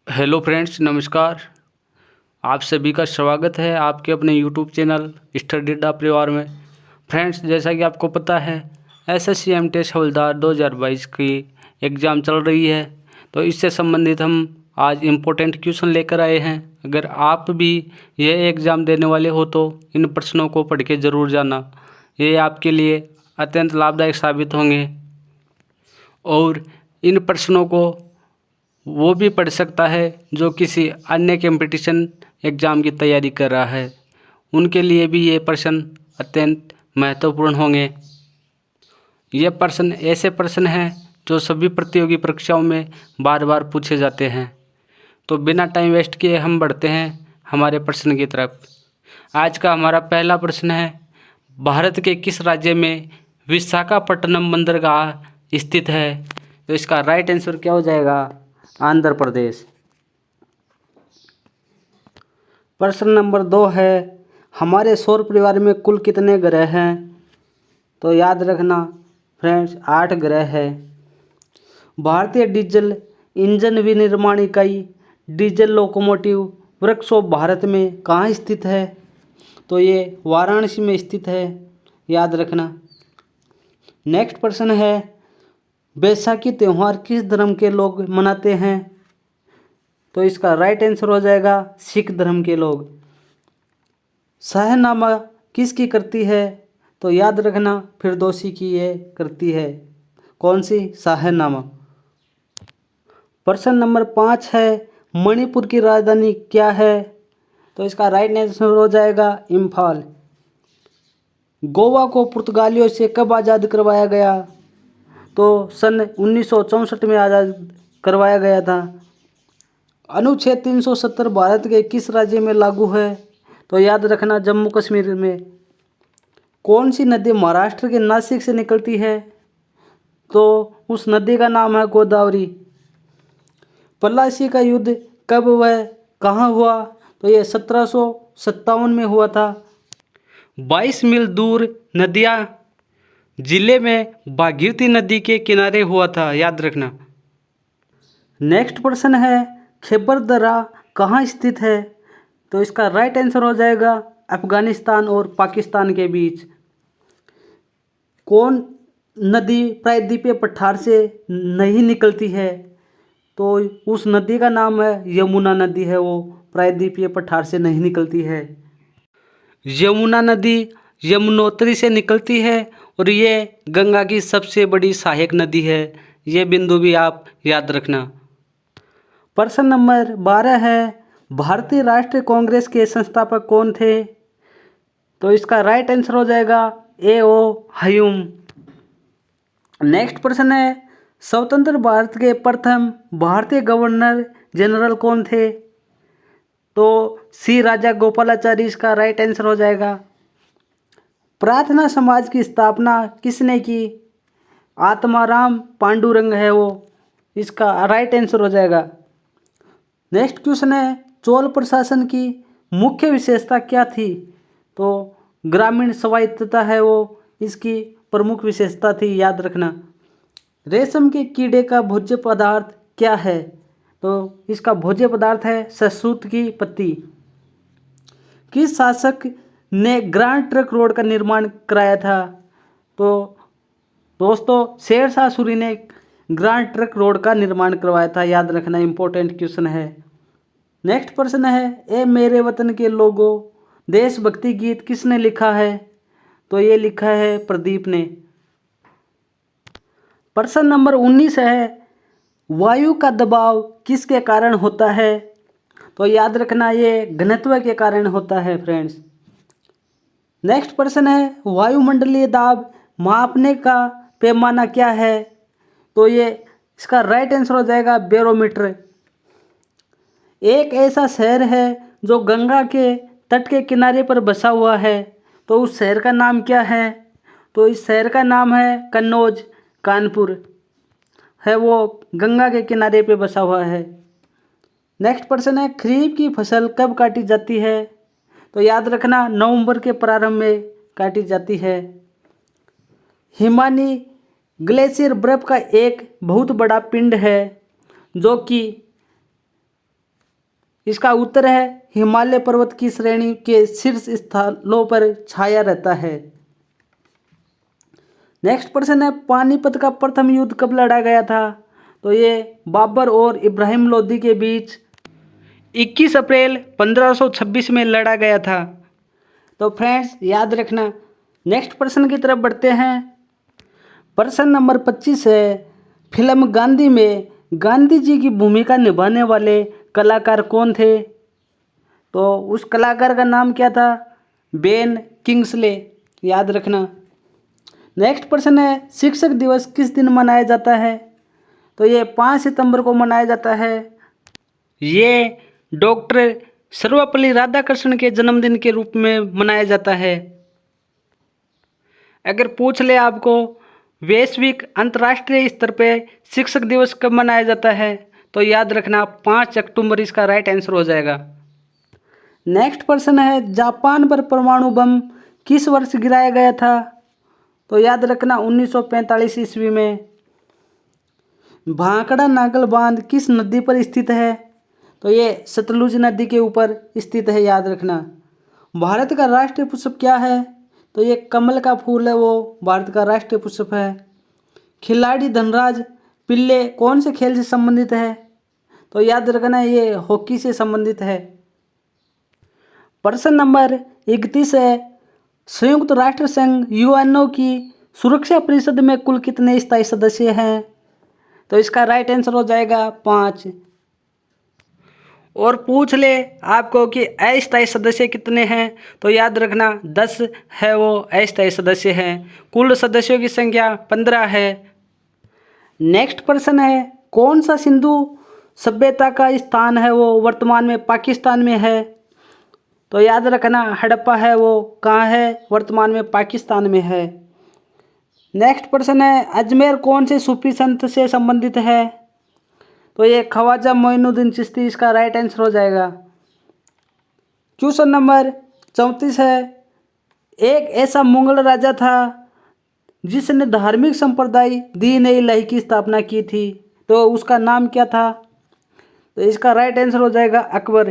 Hello friends, नमस्कार। आप सभी का स्वागत है आपके अपने यूट्यूब चैनल स्टडी अड्डा परिवार में। फ्रेंड्स, जैसा कि आपको पता है एसएससी एमटीएस हवलदार 2022 की एग्ज़ाम चल रही है, तो इससे संबंधित हम आज इम्पोर्टेंट क्वेश्चन लेकर आए हैं। अगर आप भी यह एग्ज़ाम देने वाले हो तो इन प्रश्नों को पढ़ के ज़रूर जाना, ये आपके लिए अत्यंत लाभदायक साबित होंगे। और इन प्रश्नों को वो भी पढ़ सकता है जो किसी अन्य कंपटीशन एग्ज़ाम की तैयारी कर रहा है, उनके लिए भी ये प्रश्न अत्यंत महत्वपूर्ण होंगे। ये प्रश्न ऐसे प्रश्न हैं जो सभी प्रतियोगी परीक्षाओं में बार बार पूछे जाते हैं। तो बिना टाइम वेस्ट किए हम बढ़ते हैं हमारे प्रश्न की तरफ। आज का हमारा पहला प्रश्न है, भारत के किस राज्य में विशाखापट्टनम बंदरगाह स्थित है? तो इसका राइट आंसर क्या हो जाएगा? आंध्र प्रदेश। प्रश्न नंबर 2 है, हमारे सौर परिवार में कुल कितने ग्रह हैं? तो याद रखना फ्रेंड्स, 8 ग्रह है। भारतीय डीजल इंजन विनिर्माण इकाई डीजल लोकोमोटिव वर्कशॉप भारत में कहाँ स्थित है? तो ये वाराणसी में स्थित है, याद रखना। नेक्स्ट प्रश्न है, बैसाखी त्यौहार किस धर्म के लोग मनाते हैं? तो इसका राइट आंसर हो जाएगा सिख धर्म के लोग। शाहनामा किसकी करती है? तो याद रखना फिरदौसी की ये करती है। कौन सी? शाहनामा। प्रश्न नंबर 5 है, मणिपुर की राजधानी क्या है? तो इसका राइट आंसर हो जाएगा इम्फाल। गोवा को पुर्तगालियों से कब आज़ाद करवाया गया? तो सन 1964 में आज़ाद करवाया गया था। अनुच्छेद 370 भारत के किस राज्य में लागू है? तो याद रखना जम्मू कश्मीर में। कौन सी नदी महाराष्ट्र के नासिक से निकलती है? तो उस नदी का नाम है गोदावरी। पलासी का युद्ध कब व कहाँ हुआ? तो ये 1757 में हुआ था। 22 मील दूर नदिया जिले में भागीरथी नदी के किनारे हुआ था, याद रखना। नेक्स्ट प्रश्न है, खैबर दर्रा कहाँ स्थित है? तो इसका राइट आंसर हो जाएगा अफगानिस्तान और पाकिस्तान के बीच। कौन नदी प्रायद्वीपीय पठार से नहीं निकलती है? तो उस नदी का नाम है यमुना नदी है, वो प्रायद्वीपीय पठार से नहीं निकलती है। यमुना नदी यमुनोत्री से निकलती है और ये गंगा की सबसे बड़ी सहायक नदी है। ये बिंदु भी आप याद रखना। प्रश्न नंबर 12 है, भारतीय राष्ट्रीय कांग्रेस के संस्थापक कौन थे? तो इसका राइट आंसर हो जाएगा A.O. ह्यूम। नेक्स्ट प्रश्न है, स्वतंत्र भारत के प्रथम भारतीय गवर्नर जनरल कौन थे? तो सी राजा गोपालाचारी इसका राइट आंसर हो जाएगा। प्रार्थना समाज की स्थापना किसने की? आत्माराम पांडुरंग है वो, इसका राइट आंसर हो जाएगा। नेक्स्ट क्वेश्चन है, चोल प्रशासन की मुख्य विशेषता क्या थी? तो ग्रामीण स्वायत्तता है वो इसकी प्रमुख विशेषता थी, याद रखना। रेशम के कीड़े का भोज्य पदार्थ क्या है? तो इसका भोज्य पदार्थ है शहतूत की पत्ती। किस शासक ने ग्रैंड ट्रंक रोड का निर्माण कराया था? तो दोस्तों, शेरशाह सूरी ने ग्रैंड ट्रंक रोड का निर्माण करवाया था, याद रखना, इंपॉर्टेंट क्वेश्चन है। नेक्स्ट प्रश्न है, ए मेरे वतन के लोगों देशभक्ति गीत किसने लिखा है? तो ये लिखा है प्रदीप ने। प्रश्न नंबर 19 है, वायु का दबाव किसके कारण होता है? तो याद रखना ये घनत्व के कारण होता है फ्रेंड्स। नेक्स्ट प्रश्न है, वायुमंडलीय दाब मापने का पैमाना क्या है? तो ये इसका राइट आंसर हो जाएगा बैरोमीटर। एक ऐसा शहर है जो गंगा के तट के किनारे पर बसा हुआ है, तो उस शहर का नाम क्या है? तो इस शहर का नाम है कन्नौज। कानपुर है वो गंगा के किनारे पे बसा हुआ है। नेक्स्ट प्रश्न है, खरीफ की फसल कब काटी जाती है? तो याद रखना नवंबर के प्रारंभ में काटी जाती है। हिमानी ग्लेशियर बर्फ का एक बहुत बड़ा पिंड है जो कि इसका उत्तर है हिमालय पर्वत की श्रेणी के शीर्ष स्थलों पर छाया रहता है। नेक्स्ट प्रश्न है पानीपत का प्रथम युद्ध कब लड़ा गया था? तो ये बाबर और इब्राहिम लोदी के बीच 21 अप्रैल 1526 में लड़ा गया था। तो फ्रेंड्स याद रखना। नेक्स्ट प्रश्न की तरफ बढ़ते हैं। प्रश्न नंबर 25 है फिल्म गांधी में गांधी जी की भूमिका निभाने वाले कलाकार कौन थे? तो उस कलाकार का नाम क्या था? बेन किंग्सले, याद रखना। नेक्स्ट प्रश्न है शिक्षक दिवस किस दिन मनाया जाता है? तो ये 5 सितंबर को मनाया जाता है। ये डॉक्टर सर्वपल्ली राधाकृष्णन के जन्मदिन के रूप में मनाया जाता है। अगर पूछ ले आपको वैश्विक अंतर्राष्ट्रीय स्तर पे शिक्षक दिवस कब मनाया जाता है? तो याद रखना 5 अक्टूबर इसका राइट आंसर हो जाएगा। नेक्स्ट प्रश्न है जापान पर परमाणु बम किस वर्ष गिराया गया था? तो याद रखना 1945 ईस्वी में। भांकड़ा नागल बांध किस नदी पर स्थित है? तो ये सतलुज नदी के ऊपर स्थित है, याद रखना। भारत का राष्ट्रीय पुष्प क्या है? तो ये कमल का फूल है, वो भारत का राष्ट्रीय पुष्प है। खिलाड़ी धनराज पिल्ले कौन से खेल से संबंधित है? तो याद रखना ये हॉकी से संबंधित है। प्रश्न नंबर 31 है संयुक्त राष्ट्र संघ यूएनओ की सुरक्षा परिषद में कुल कितने स्थायी सदस्य हैं? तो इसका राइट आंसर हो जाएगा 5। और पूछ ले आपको कि अस्थायी सदस्य कितने हैं? तो याद रखना 10 है वो अस्थायी सदस्य हैं। कुल सदस्यों की संख्या 15 है। नेक्स्ट प्रश्न है कौन सा सिंधु सभ्यता का स्थान है वो वर्तमान में पाकिस्तान में है? तो याद रखना हड़प्पा है, वो कहाँ है? वर्तमान में पाकिस्तान में है। नेक्स्ट प्रश्न है अजमेर कौन से सूफी संत से संबंधित है? तो ये ख्वाजा मोइनुद्दीन चिश्ती इसका राइट आंसर हो जाएगा। क्वेश्चन नंबर 34 है एक ऐसा मुगल राजा था जिसने धार्मिक संप्रदाय दीन ए इलाही की स्थापना की थी, तो उसका नाम क्या था? तो इसका राइट आंसर हो जाएगा अकबर।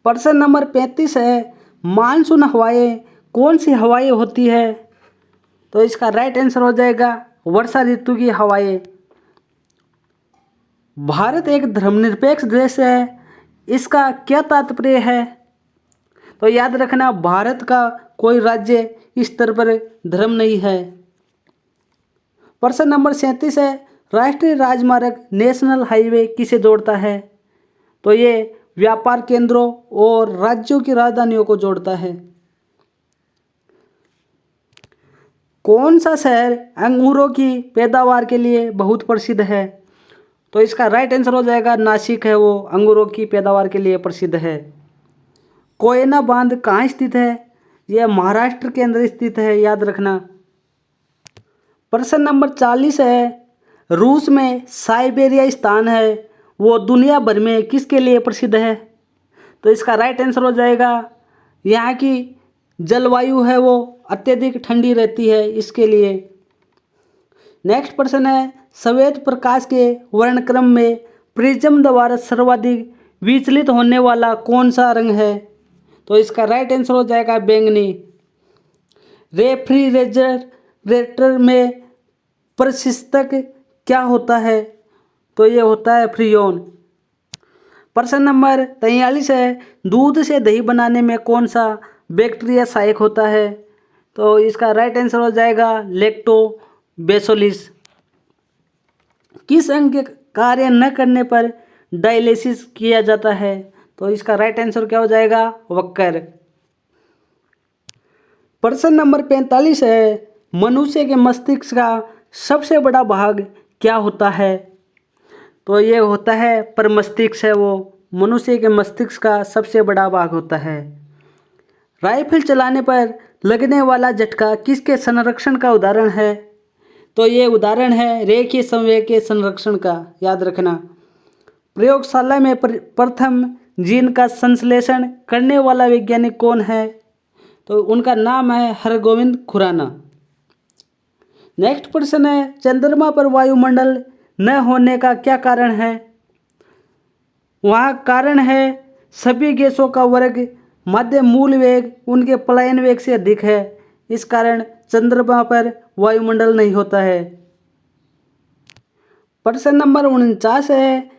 प्रश्न नंबर 35 है मानसून हवाएं कौन सी हवाएं होती है? तो इसका राइट आंसर हो जाएगा वर्षा ऋतु की हवाएं। भारत एक धर्मनिरपेक्ष देश है, इसका क्या तात्पर्य है? तो याद रखना भारत का कोई राज्य इस स्तर पर धर्म नहीं है। प्रश्न नंबर 37 है राष्ट्रीय राजमार्ग नेशनल हाईवे किसे जोड़ता है? तो ये व्यापार केंद्रों और राज्यों की राजधानियों को जोड़ता है। कौन सा शहर अंगूरों की पैदावार के लिए बहुत प्रसिद्ध है? तो इसका राइट आंसर हो जाएगा नासिक है, वो अंगूरों की पैदावार के लिए प्रसिद्ध है। कोयना बांध कहाँ स्थित है? यह महाराष्ट्र के अंदर स्थित है, याद रखना। प्रश्न नंबर 40 है रूस में साइबेरिया स्थान है वो दुनिया भर में किसके लिए प्रसिद्ध है? तो इसका राइट आंसर हो जाएगा यहाँ की जलवायु है वो अत्यधिक ठंडी रहती है, इसके लिए। नेक्स्ट प्रश्न है श्वेत प्रकाश के वर्णक्रम में प्रिज्म द्वारा सर्वाधिक विचलित होने वाला कौन सा रंग है? तो इसका राइट आंसर हो जाएगा बैंगनी। रेफ्रिजरेटर में प्रशीतक क्या होता है? तो ये होता है फ्रीऑन। प्रश्न नंबर 43 है दूध से दही बनाने में कौन सा बैक्टीरिया सहायक होता है? तो इसका राइट आंसर हो जाएगा लैक्टोबैसिलस। किस अंग के कार्य न करने पर डायलिसिस किया जाता है? तो इसका राइट आंसर क्या हो जाएगा वक्कर। प्रश्न नंबर 45 है मनुष्य के मस्तिष्क का सबसे बड़ा भाग क्या होता है? तो ये होता है प्रमस्तिष्क है, वो मनुष्य के मस्तिष्क का सबसे बड़ा भाग होता है। राइफल चलाने पर लगने वाला झटका किसके संरक्षण का उदाहरण है? तो ये उदाहरण है रेखीय संवेग के संरक्षण का, याद रखना। प्रयोगशाला में प्रथम जीन का संश्लेषण करने वाला वैज्ञानिक कौन है? तो उनका नाम है हरगोविंद खुराना। नेक्स्ट प्रश्न है चंद्रमा पर वायुमंडल न होने का क्या कारण है? वहाँ कारण है सभी गैसों का वर्ग मध्य मूल वेग उनके पलायन वेग से अधिक है। इस कारण चंद्रमा पर वायुमंडल नहीं होता है। प्रश्न नंबर 49 है,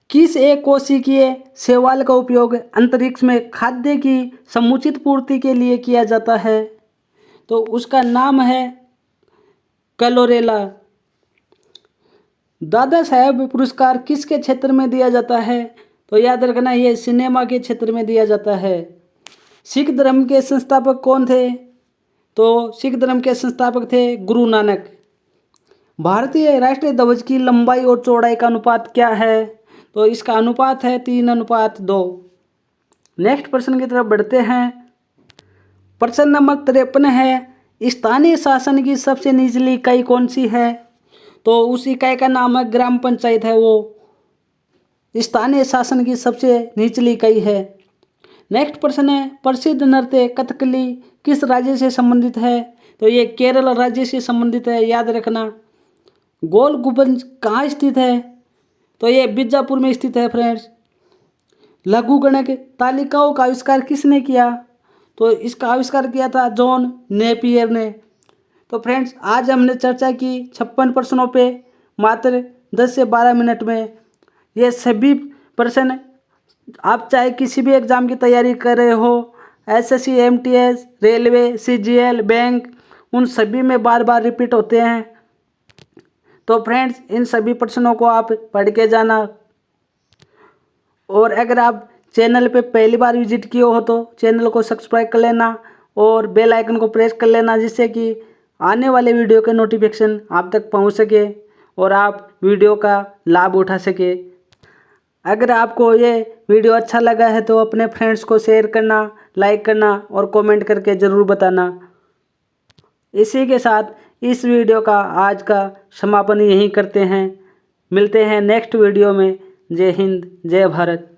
किस एक कोशिकीय शैवाल का उपयोग अंतरिक्ष में खाद्य की समुचित पूर्ति के लिए किया जाता है? तो उसका नाम है क्लोरेला। दादा साहेब पुरस्कार किसके क्षेत्र में दिया जाता है? तो याद रखना ये सिनेमा के क्षेत्र में दिया जाता है। सिख धर्म के संस्थापक कौन थे? तो सिख धर्म के संस्थापक थे गुरु नानक। भारतीय राष्ट्रीय ध्वज की लंबाई और चौड़ाई का अनुपात क्या है? तो इसका अनुपात है 3:2। नेक्स्ट प्रश्न की तरफ बढ़ते हैं। प्रश्न नंबर 53 है, स्थानीय शासन की सबसे निचली इकाई कौन सी है? तो उस इकाई का नाम है ग्राम पंचायत है, वो स्थानीय शासन की सबसे निचली इकाई है। नेक्स्ट प्रश्न है, प्रसिद्ध नृत्य कथकली किस राज्य से संबंधित है? तो ये केरल राज्य से संबंधित है, याद रखना। गोल गुंबद कहाँ स्थित है? तो ये बीजापुर में स्थित है फ्रेंड्स। लघुगणक तालिकाओं का आविष्कार किसने किया? तो इसका आविष्कार किया था जॉन नेपियर ने। तो फ्रेंड्स आज हमने चर्चा की 56 प्रश्नों पे मात्र 10 से 12 मिनट में। ये सभी प्रश्न आप चाहे किसी भी एग्ज़ाम की तैयारी कर रहे हो, SSC, MTS, railway, CGL, bank, उन सभी में बार बार रिपीट होते हैं। तो फ्रेंड्स इन सभी प्रश्नों को आप पढ़ के जाना। और अगर आप चैनल पे पहली बार विजिट किए हो तो चैनल को सब्सक्राइब कर लेना और बेल आइकन को प्रेस कर लेना, जिससे कि आने वाले वीडियो के नोटिफिकेशन आप तक पहुंच सके और आप वीडियो का लाभ उठा सके। अगर आपको ये वीडियो अच्छा लगा है तो अपने फ्रेंड्स को शेयर करना, लाइक करना और कमेंट करके ज़रूर बताना। इसी के साथ इस वीडियो का आज का समापन यहीं करते हैं। मिलते हैं नेक्स्ट वीडियो में। जय हिंद, जय भारत।